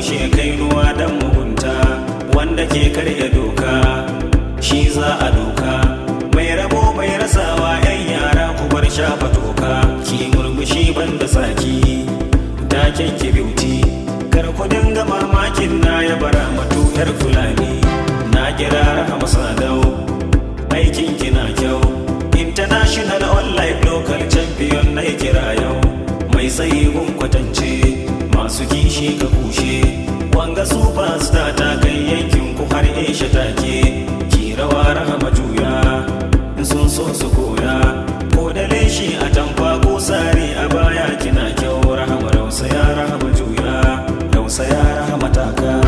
kushe kainuwa dan mugunta, wanda ke karya doka shi za a doka. Mai rabo mai rasawa yan yara ku bar shafa toka, ki murmushi banda tsaki taken ki beauty. Kar ku dinga mamakin na ya bara matu yar Fulani, na kira Rahama Sadau aikin ki na kyau. International online local champion na kira yau, mai tsayi gun kwatance masu kishi ka kushe. Wanga superstar ta kai yankin ku har Asia take, ki rawa Rahama juya in sun so su koya. Ko da leshi a tamfa ko sare a baya kina kyau. Rahama rausaya Rahama juya, rausaya Rahama taka.